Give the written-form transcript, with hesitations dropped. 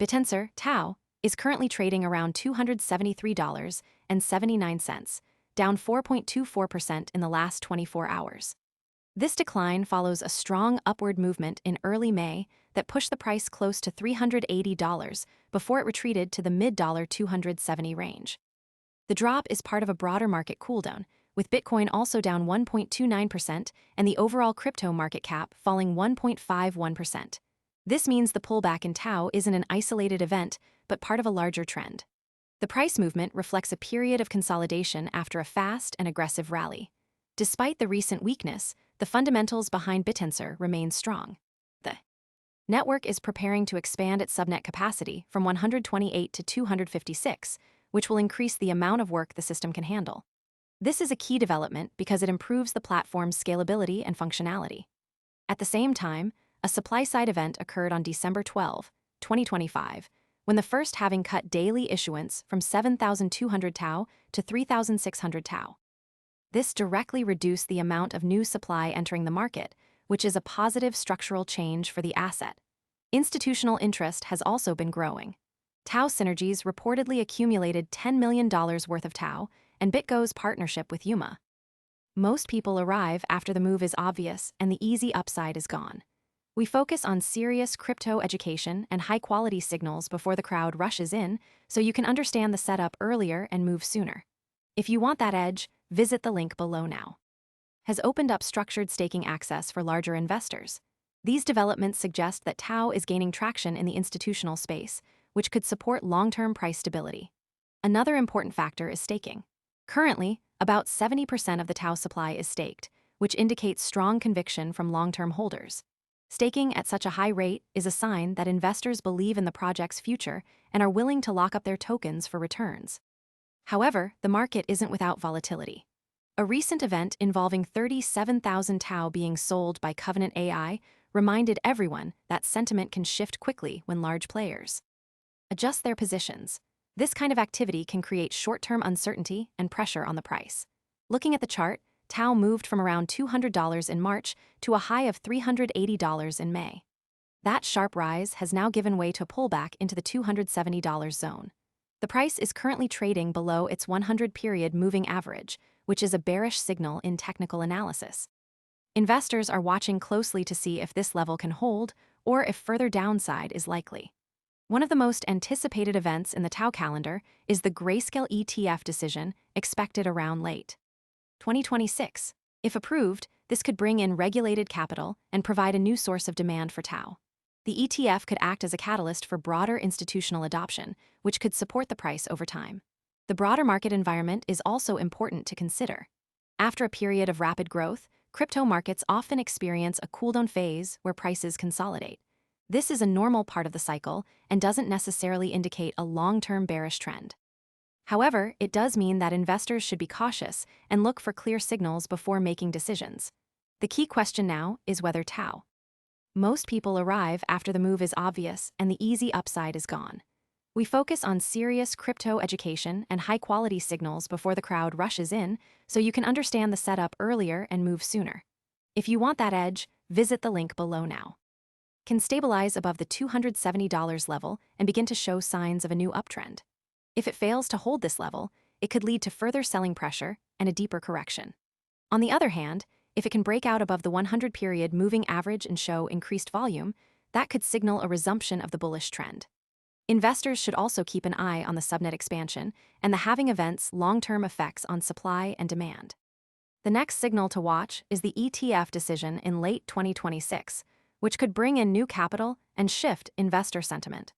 Bittensor, Tau, is currently trading around $273.79, down 4.24% in the last 24 hours. This decline follows a strong upward movement in early May that pushed the price close to $380 before it retreated to the mid-$270 range. The drop is part of a broader market cooldown, with Bitcoin also down 1.29% and the overall crypto market cap falling 1.51%. This means the pullback in Tau isn't an isolated event, but part of a larger trend. The price movement reflects a period of consolidation after a fast and aggressive rally. Despite the recent weakness, the fundamentals behind Bittensor remain strong. The network is preparing to expand its subnet capacity from 128 to 256, which will increase the amount of work the system can handle. This is a key development because it improves the platform's scalability and functionality. At the same time, a supply-side event occurred on December 12, 2025, when the first halving cut daily issuance from 7,200 Tau to 3,600 Tau. This directly reduced the amount of new supply entering the market, which is a positive structural change for the asset. Institutional interest has also been growing. Tau Synergies reportedly accumulated $10 million worth of Tau, and BitGo's partnership with Yuma. Most people arrive after the move is obvious and the easy upside is gone. We focus on serious crypto education and high-quality signals before the crowd rushes in, so you can understand the setup earlier and move sooner. If you want that edge, visit the link below now. Has opened up structured staking access for larger investors. These developments suggest that Tau is gaining traction in the institutional space, which could support long-term price stability. Another important factor is staking. Currently, about 70% of the Tau supply is staked, which indicates strong conviction from long-term holders. Staking at such a high rate is a sign that investors believe in the project's future and are willing to lock up their tokens for returns. However, the market isn't without volatility. A recent event involving 37,000 Tau being sold by Covenant AI reminded everyone that sentiment can shift quickly when large players adjust their positions. This kind of activity can create short-term uncertainty and pressure on the price. Looking at the chart, Tau moved from around $200 in March to a high of $380 in May. That sharp rise has now given way to a pullback into the $270 zone. The price is currently trading below its 100-period moving average, which is a bearish signal in technical analysis. Investors are watching closely to see if this level can hold or if further downside is likely. One of the most anticipated events in the Tau calendar is the Grayscale ETF decision expected around late 2026. If approved, this could bring in regulated capital and provide a new source of demand for Tau. The ETF could act as a catalyst for broader institutional adoption, which could support the price over time. The broader market environment is also important to consider. After a period of rapid growth, crypto markets often experience a cooldown phase where prices consolidate. This is a normal part of the cycle and doesn't necessarily indicate a long-term bearish trend. However, it does mean that investors should be cautious and look for clear signals before making decisions. The key question now is whether Tau. Most people arrive after the move is obvious and the easy upside is gone. We focus on serious crypto education and high-quality signals before the crowd rushes in, so you can understand the setup earlier and move sooner. If you want that edge, visit the link below now. Can stabilize above the $270 level and begin to show signs of a new uptrend. If it fails to hold this level, it could lead to further selling pressure and a deeper correction. On the other hand, if it can break out above the 100-period moving average and show increased volume, that could signal a resumption of the bullish trend. Investors should also keep an eye on the subnet expansion and the halving event's long-term effects on supply and demand. The next signal to watch is the ETF decision in late 2026, which could bring in new capital and shift investor sentiment.